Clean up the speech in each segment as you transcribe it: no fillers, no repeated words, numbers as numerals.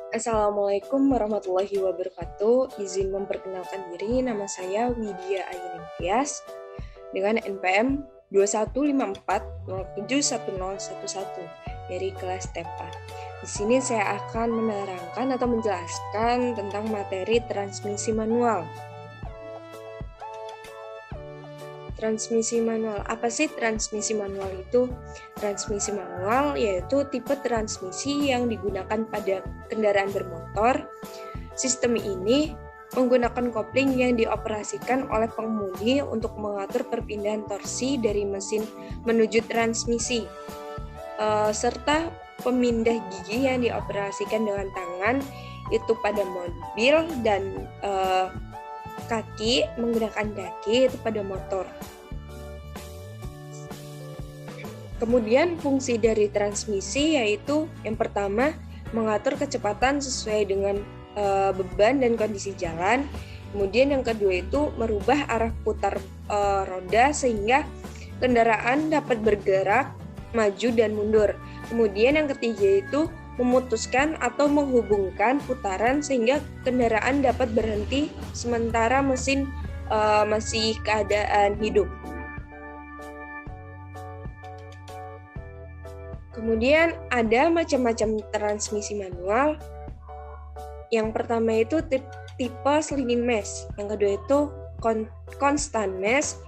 Assalamualaikum warahmatullahi wabarakatuh. Izin memperkenalkan diri, nama saya Widya Ayuning Tias dengan NPM 2154071011 dari kelas TEPA. Di sini saya akan menerangkan atau menjelaskan tentang materi transmisi manual. Transmisi manual. Apa sih transmisi manual itu? Transmisi manual yaitu tipe transmisi yang digunakan pada kendaraan bermotor. Sistem ini menggunakan kopling yang dioperasikan oleh pengemudi untuk mengatur perpindahan torsi dari mesin menuju transmisi, serta pemindah gigi yang dioperasikan dengan tangan itu pada mobil dan menggunakan kaki itu pada motor. Kemudian fungsi dari transmisi yaitu yang pertama mengatur kecepatan sesuai dengan beban dan kondisi jalan. Kemudian yang kedua itu merubah arah putar roda sehingga kendaraan dapat bergerak maju dan mundur. Kemudian yang ketiga itu memutuskan atau menghubungkan putaran sehingga kendaraan dapat berhenti sementara mesin masih keadaan hidup. Kemudian ada macam-macam transmisi manual. Yang pertama itu tipe sliding mesh, yang kedua itu constant mesh,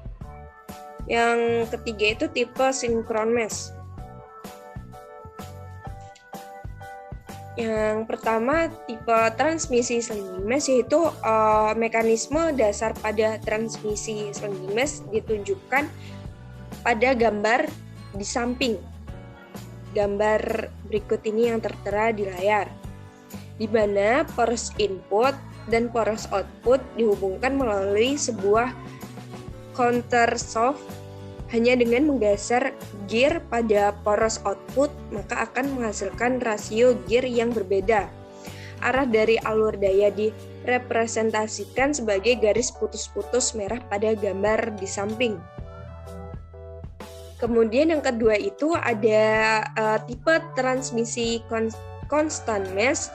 yang ketiga itu tipe synchron mesh. Yang pertama, tipe transmisi sliding mesh yaitu mekanisme dasar pada transmisi sliding mesh ditunjukkan pada gambar di samping. Gambar berikut ini yang tertera di layar, di mana poros input dan poros output dihubungkan melalui sebuah counter shaft. Hanya dengan menggeser gear pada poros output, maka akan menghasilkan rasio gear yang berbeda. Arah dari alur daya direpresentasikan sebagai garis putus-putus merah pada gambar di samping. Kemudian yang kedua itu ada tipe transmisi constant mesh,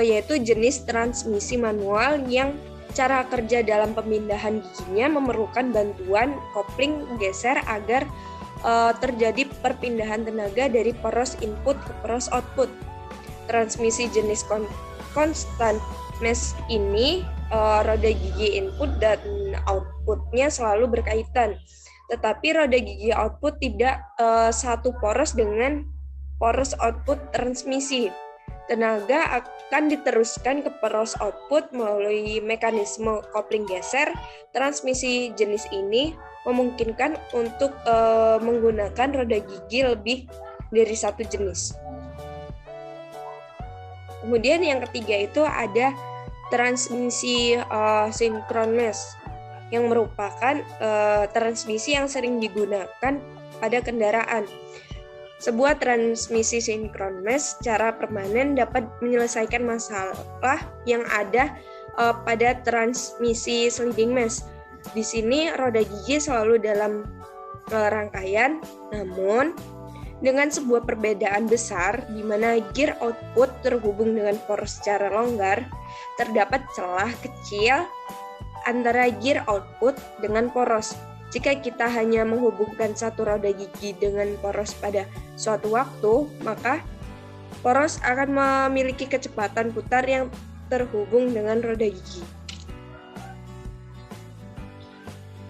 yaitu jenis transmisi manual yang cara kerja dalam pemindahan giginya memerlukan bantuan kopling geser agar terjadi perpindahan tenaga dari poros input ke poros output. Transmisi jenis constant mesh ini roda gigi input dan outputnya selalu berkaitan. Tetapi roda gigi output tidak satu poros dengan poros output transmisi. Tenaga akan diteruskan ke poros output melalui mekanisme kopling geser. Transmisi jenis ini memungkinkan untuk menggunakan roda gigi lebih dari satu jenis. Kemudian yang ketiga itu ada transmisi synchron mesh, yang merupakan transmisi yang sering digunakan pada kendaraan. Sebuah transmisi synchron mesh secara permanen dapat menyelesaikan masalah yang ada pada transmisi sliding mesh. Di sini roda gigi selalu dalam rangkaian, namun dengan sebuah perbedaan besar di mana gear output terhubung dengan poros secara longgar, terdapat celah kecil antara gear output dengan poros. Jika kita hanya menghubungkan satu roda gigi dengan poros pada suatu waktu, maka poros akan memiliki kecepatan putar yang terhubung dengan roda gigi.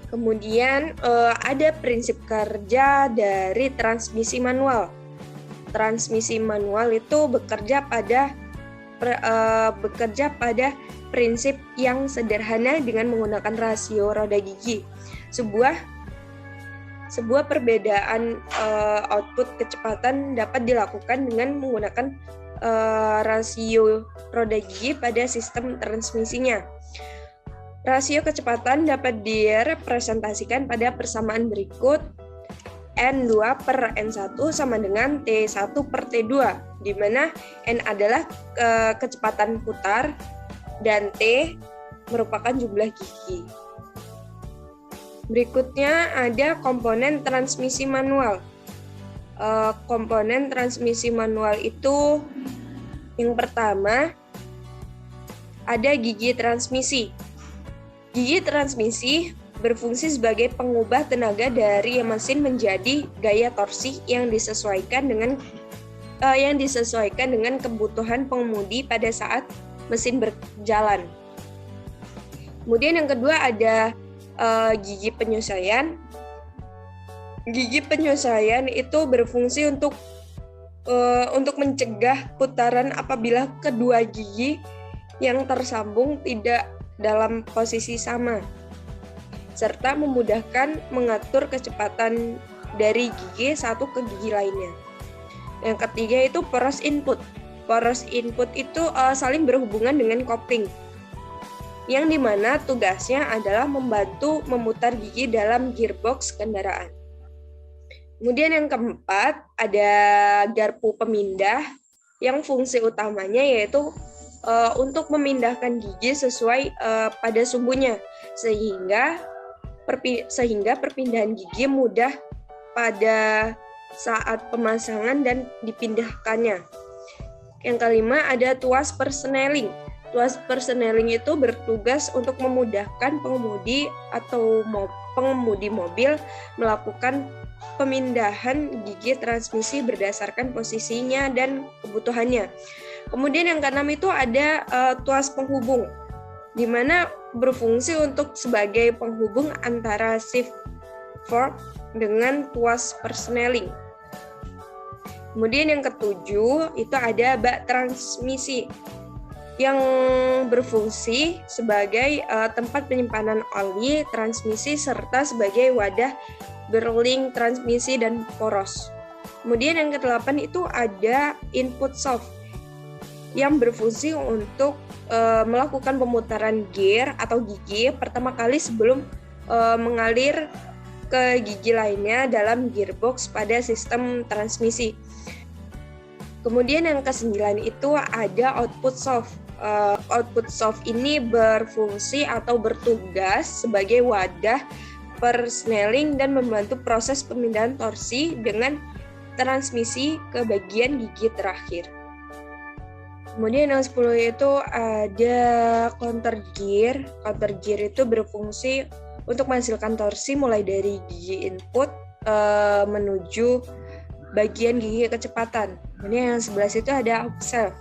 Kemudian ada prinsip kerja dari transmisi manual. Transmisi manual itu bekerja pada prinsip yang sederhana dengan menggunakan rasio roda gigi. Sebuah perbedaan output kecepatan dapat dilakukan dengan menggunakan rasio roda gigi pada sistem transmisinya. Rasio kecepatan dapat direpresentasikan pada persamaan berikut. N2 per N1 sama dengan T1 per T2, di mana N adalah kecepatan putar dan T merupakan jumlah gigi. Berikutnya ada komponen transmisi manual. Komponen transmisi manual itu Yang pertama, ada gigi transmisi. Gigi transmisi berfungsi sebagai pengubah tenaga dari mesin menjadi gaya torsi yang disesuaikan dengan kebutuhan pengemudi pada saat mesin berjalan. Kemudian yang kedua ada gigi penyesuaian. Gigi penyesuaian itu berfungsi untuk mencegah putaran apabila kedua gigi yang tersambung tidak dalam posisi sama, serta memudahkan mengatur kecepatan dari gigi satu ke gigi lainnya. Yang ketiga itu poros input. Poros input itu saling berhubungan dengan kopling, yang dimana tugasnya adalah membantu memutar gigi dalam gearbox kendaraan. Kemudian yang keempat ada garpu pemindah, yang fungsi utamanya yaitu untuk memindahkan gigi sesuai pada sumbunya, sehingga perpindahan gigi mudah pada saat pemasangan dan dipindahkannya. Yang kelima ada tuas persneling. Tuas persneling itu bertugas untuk memudahkan pengemudi atau pengemudi mobil melakukan pemindahan gigi transmisi berdasarkan posisinya dan kebutuhannya. Kemudian yang keenam itu ada tuas penghubung, di mana berfungsi untuk sebagai penghubung antara shift fork dengan tuas persneling. Kemudian yang ketujuh itu ada bak transmisi, yang berfungsi sebagai tempat penyimpanan oli transmisi serta sebagai wadah berlink transmisi dan poros. Kemudian yang kedelapan itu ada input shaft, yang berfungsi untuk melakukan pemutaran gear atau gigi pertama kali sebelum mengalir ke gigi lainnya dalam gearbox pada sistem transmisi. Kemudian yang kesembilan itu ada output shaft. Output shaft ini berfungsi atau bertugas sebagai wadah persneling dan membantu proses pemindahan torsi dengan transmisi ke bagian gigi terakhir. Kemudian yang 10 itu ada counter gear. Counter gear itu berfungsi untuk menghasilkan torsi mulai dari gigi input menuju bagian gigi kecepatan. Kemudian yang 11 itu ada offset,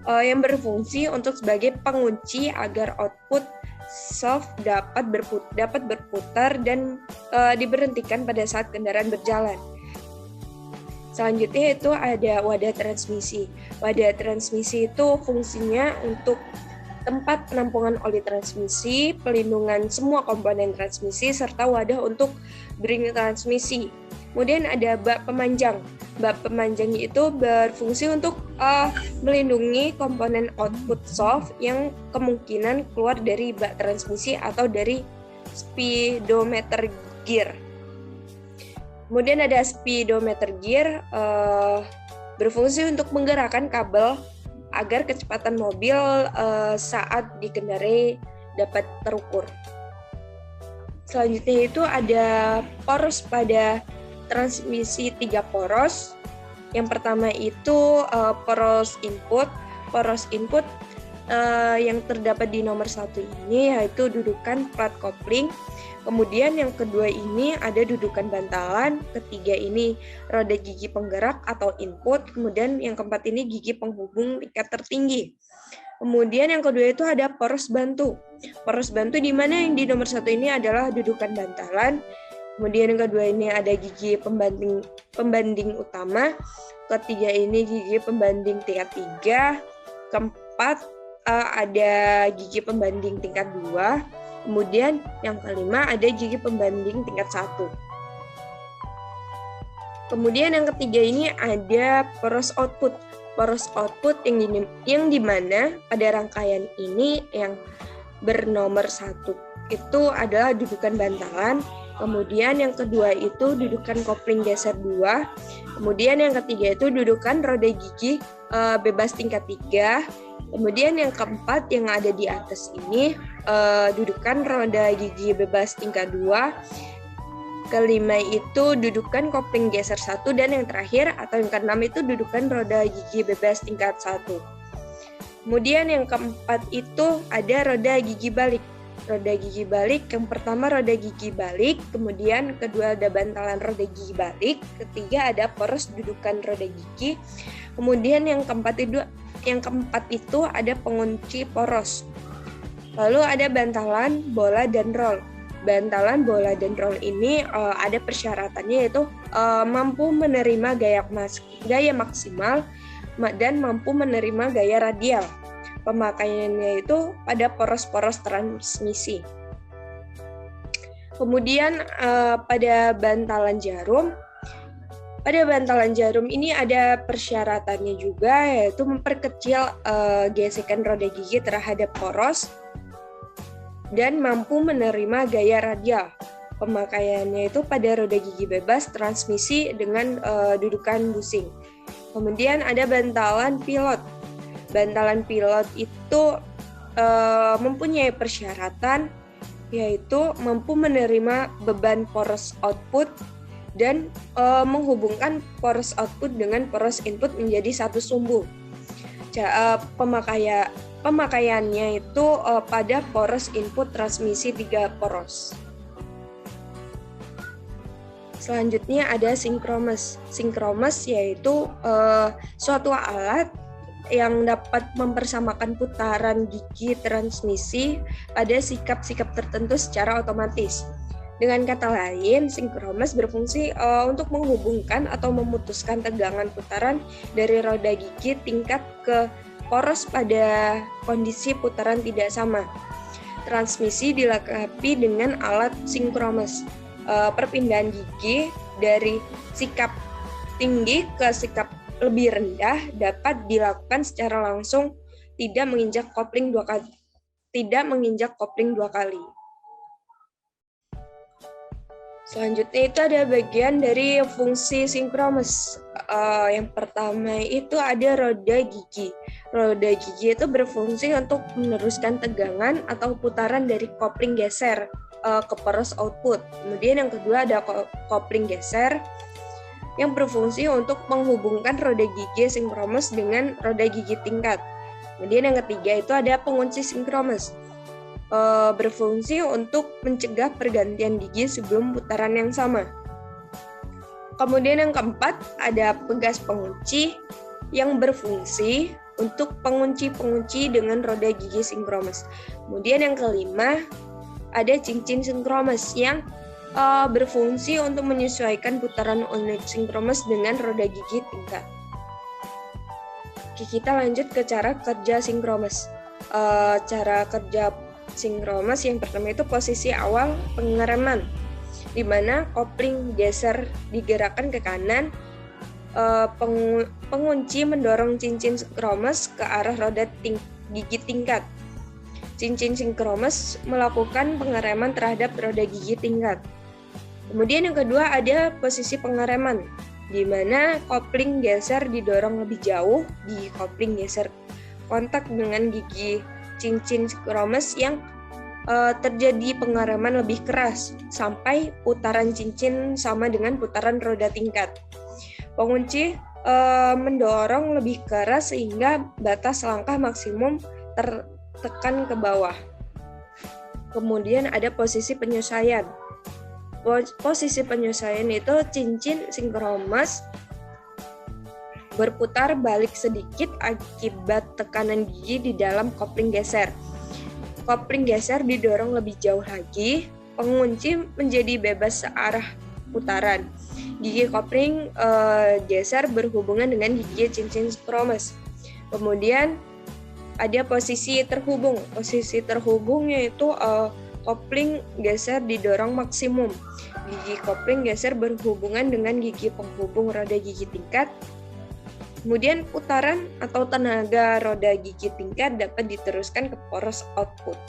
yang berfungsi untuk sebagai pengunci agar output shaft dapat berputar dan diberhentikan pada saat kendaraan berjalan. Selanjutnya itu ada wadah transmisi. Wadah transmisi itu fungsinya untuk tempat penampungan oli transmisi, pelindungan semua komponen transmisi, serta wadah untuk bearing transmisi. Kemudian ada bak pemanjang. Bak pemanjang itu berfungsi untuk melindungi komponen output shaft yang kemungkinan keluar dari bak transmisi atau dari speedometer gear. Kemudian ada speedometer gear, berfungsi untuk menggerakkan kabel agar kecepatan mobil saat dikendarai dapat terukur. Selanjutnya itu ada poros pada transmisi 3 poros. Yang pertama itu poros input. Poros input yang terdapat di nomor 1 ini yaitu dudukan plat kopling. Kemudian yang kedua ini ada dudukan bantalan, ketiga ini roda gigi penggerak atau input, kemudian yang keempat ini gigi penghubung tingkat tertinggi. Kemudian yang kedua itu ada poros bantu. Poros bantu di mana yang di nomor 1 ini adalah dudukan bantalan. Kemudian yang kedua ini ada gigi pembanding utama. Ketiga ini gigi pembanding tingkat 3. Keempat ada gigi pembanding tingkat 2. Kemudian yang kelima ada gigi pembanding tingkat 1. Kemudian yang ketiga ini ada poros output. Poros output yang dimana pada rangkaian ini yang bernomor 1 itu adalah dudukan bantalan. Kemudian yang kedua itu dudukan kopling geser 2. Kemudian yang ketiga itu dudukan roda gigi bebas tingkat 3. Kemudian yang keempat yang ada di atas ini dudukan roda gigi bebas tingkat 2. kelima itu dudukan kopling geser 1, dan yang terakhir atau yang keenam itu dudukan roda gigi bebas tingkat 1. Kemudian yang keempat itu ada roda gigi balik. Roda gigi balik, yang pertama roda gigi balik, kemudian kedua ada bantalan roda gigi balik, ketiga ada poros dudukan roda gigi, kemudian yang keempat itu ada pengunci poros. Lalu ada bantalan, bola, dan roll. Bantalan, bola, dan roll ini ada persyaratannya, yaitu mampu menerima gaya maksimal dan mampu menerima gaya radial. Pemakaiannya itu pada poros-poros transmisi. Kemudian pada bantalan jarum ini ada persyaratannya juga, yaitu memperkecil gesekan roda gigi terhadap poros dan mampu menerima gaya radial. Pemakaiannya itu pada roda gigi bebas transmisi dengan dudukan busing. Kemudian ada bantalan pilot. Bantalan pilot itu mempunyai persyaratan, yaitu mampu menerima beban poros output dan menghubungkan poros output dengan poros input menjadi satu sumbu. Pemakaiannya itu pada poros input transmisi 3 poros. Selanjutnya ada sinkromes. Sinkromes yaitu suatu alat yang dapat mempersamakan putaran gigi transmisi pada sikap-sikap tertentu secara otomatis. Dengan kata lain, sinkromes berfungsi untuk menghubungkan atau memutuskan tegangan putaran dari roda gigi tingkat ke poros pada kondisi putaran tidak sama. Transmisi dilengkapi dengan alat sinkromes. Perpindahan gigi dari sikap tinggi ke sikap lebih rendah dapat dilakukan secara langsung, tidak menginjak kopling dua kali. Selanjutnya itu ada bagian dari fungsi sinkromes. Yang pertama itu ada roda gigi. Roda gigi itu berfungsi untuk meneruskan tegangan atau putaran dari kopling geser ke poros output. Kemudian yang kedua ada kopling geser yang berfungsi untuk menghubungkan roda gigi sinkromes dengan roda gigi tingkat. Kemudian yang ketiga itu ada pengunci sinkromes, berfungsi untuk mencegah pergantian gigi sebelum putaran yang sama. Kemudian yang keempat ada pegas pengunci yang berfungsi untuk pengunci dengan roda gigi sinkromes. Kemudian yang kelima ada cincin sinkromes yang berfungsi untuk menyesuaikan putaran unit sinkromes dengan roda gigi tingkat. Oke, kita lanjut ke cara kerja sinkromes. Cara kerja sinkromes yang pertama itu posisi awal pengereman, di mana kopling geser digerakkan ke kanan, pengunci mendorong cincin sinkromes ke arah roda gigi tingkat. Cincin sinkromes melakukan pengereman terhadap roda gigi tingkat. Kemudian yang kedua ada posisi pengereman, di mana kopling geser didorong lebih jauh di kopling geser kontak dengan gigi cincin sinkromes yang terjadi pengereman lebih keras sampai putaran cincin sama dengan putaran roda tingkat. Pengunci mendorong lebih keras sehingga batas langkah maksimum tertekan ke bawah. Kemudian ada posisi penyesuaian. Posisi penyesuaian itu cincin sinkromes berputar balik sedikit akibat tekanan gigi di dalam kopling geser. Kopling geser didorong lebih jauh lagi, pengunci menjadi bebas searah putaran. Gigi kopling geser berhubungan dengan gigi cincin sinkromes. Kemudian ada posisi terhubung. Posisi terhubung yaitu kopling geser didorong maksimum. Gigi kopling geser berhubungan dengan gigi penghubung roda gigi tingkat. Kemudian putaran atau tenaga roda gigi tingkat dapat diteruskan ke poros output.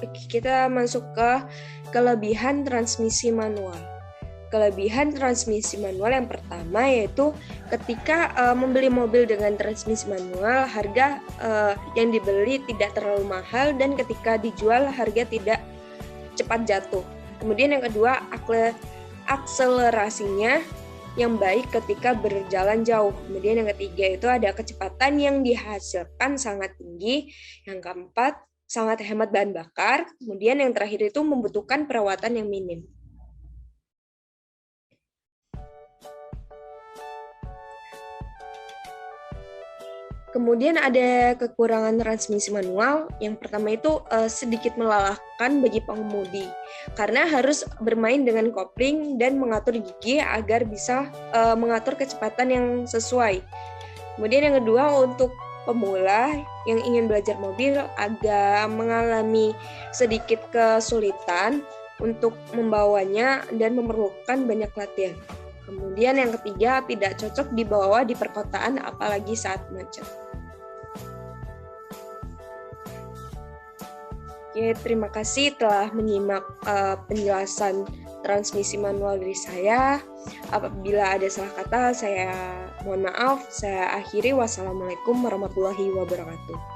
Oke, kita masuk ke kelebihan transmisi manual. Kelebihan transmisi manual yang pertama yaitu ketika membeli mobil dengan transmisi manual, harga yang dibeli tidak terlalu mahal dan ketika dijual harga tidak cepat jatuh. Kemudian yang kedua, akselerasinya yang baik ketika berjalan jauh. Kemudian yang ketiga itu ada kecepatan yang dihasilkan sangat tinggi. Yang keempat, sangat hemat bahan bakar. Kemudian yang terakhir itu membutuhkan perawatan yang minim. Kemudian ada kekurangan transmisi manual. Yang pertama itu sedikit melelahkan bagi pengemudi karena harus bermain dengan kopling dan mengatur gigi agar bisa mengatur kecepatan yang sesuai. Kemudian yang kedua, untuk pemula yang ingin belajar mobil agak mengalami sedikit kesulitan untuk membawanya dan memerlukan banyak latihan. Kemudian yang ketiga, tidak cocok dibawa di perkotaan apalagi saat macet. Oke, terima kasih telah menyimak penjelasan transmisi manual dari saya. Apabila ada salah kata, saya mohon maaf. Saya akhiri. Wassalamualaikum warahmatullahi wabarakatuh.